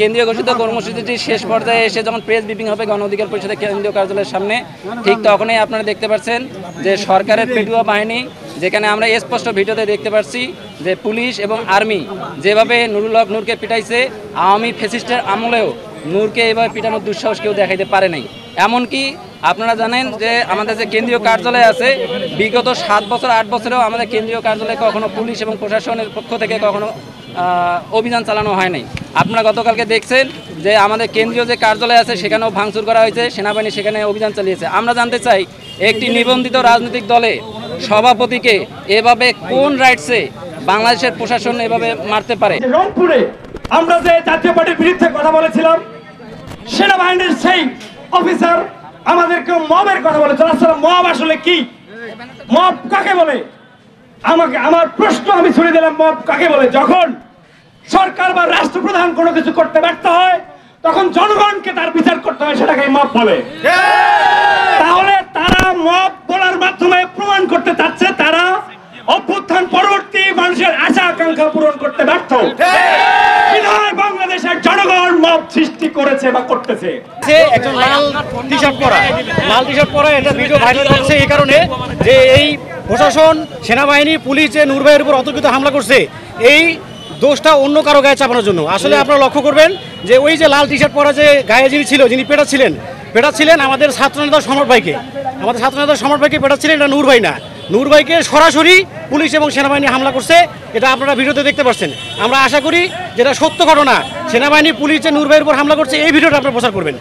কেন্দ্রীয় ঘোষিত কর্মসূচিটি শেষ পর্যায়ে এসে যখন প্রেস ব্রিফিং হবে গণ অধিকার পরিষদের কেন্দ্রীয় কার্যালয়ের সামনে, ঠিক তখনই আপনারা দেখতে পাচ্ছেন যে সরকারের পেটুয়া বাহিনী, যেখানে আমরা স্পষ্ট ভিডিওতে দেখতে পাচ্ছি যে পুলিশ এবং আর্মি যেভাবে নুরুল হক নূরকে পিটাইছে, আওয়ামী ফ্যাসিস্টের আমলেও নূরকে এভাবে পিটানোর দুঃসাহস কেউ দেখাইতে পারে নাই। এমনকি আপনারা জানেন যে আমাদের যে কেন্দ্রীয় কার্যালয় আছে, বিগত 7 বছর 8 বছরেও আমাদের কেন্দ্রীয় কার্যালয়ে কখনো পুলিশ এবং প্রশাসনের পক্ষ থেকে কখনো অভিযান চালানো হয় নাই। আপনারা গতকালকে দেখছেন যে আমাদের কেন্দ্রীয় যে কার্যালয় আছে সেখানেও ভাঙচুর করা হয়েছে, সেনাবাহিনী সেখানে অভিযান চালিয়েছে। আমরা জানতে চাই, একটি নিবন্ধিত রাজনৈতিক দলে সভাপতিকে এভাবে কোন রাইটসে বাংলাদেশের প্রশাসন এভাবে মারতে পারে? রংপুরে আমরা যে জাতীয় পার্টির বিরুদ্ধে কথা বলেছিলাম, সেনাবাহিনীর সেই অফিসার আমাদেরকে মবের কথা বলেছে। আসলে মব আসলে কি, মব কাকে বলে? আমার প্রশ্ন আমি ছুড়ে দিলাম, মব কাকে বলে? যখন সরকার বা রাষ্ট্রপ্রধান কোনো কিছু করতে ব্যর্থ হয়, তখন জনগণকে তার বিচার করতে হয়, সেটাকে মব বলে। তাহলে তারা মব বলার মাধ্যমে প্রমাণ করতে চাচ্ছে তারা অভ্যুত্থান পরবর্তী মানুষের আশা আকাঙ্ক্ষা পূরণ করতে ব্যর্থ। বাংলাদেশের জনগণ মব সৃষ্টি করেছে বা করতেছে। একজন লাল টি শার্ট পরা এটা ভিডিও ভাইরাল হচ্ছে এই কারণে যে এই প্রশাসন, সেনাবাহিনী, পুলিশ যে নূর ভাইয়ের উপর অতর্কিত হামলা করছে, এই দোষটা অন্য কারো গায়ে চাপানোর জন্য। আসলে আপনারা লক্ষ্য করবেন যে ওই যে লাল টি শার্ট পরা যে গায়ে যিনি পেটাচ্ছিলেন আমাদের ছাত্রনেতা সমর ভাইকে, পেটাচ্ছিলেন, এটা নূর ভাই না। নূর ভাইকে সরাসরি পুলিশ এবং সেনাবাহিনী হামলা করছে, এটা আপনারা ভিডিওতে দেখতে পাচ্ছেন। আমরা আশা করি যেটা সত্য ঘটনা, সেনাবাহিনী পুলিশ যে নূর ভাইয়ের উপর হামলা করছে এই ভিডিওটা আপনারা প্রচার করবেন।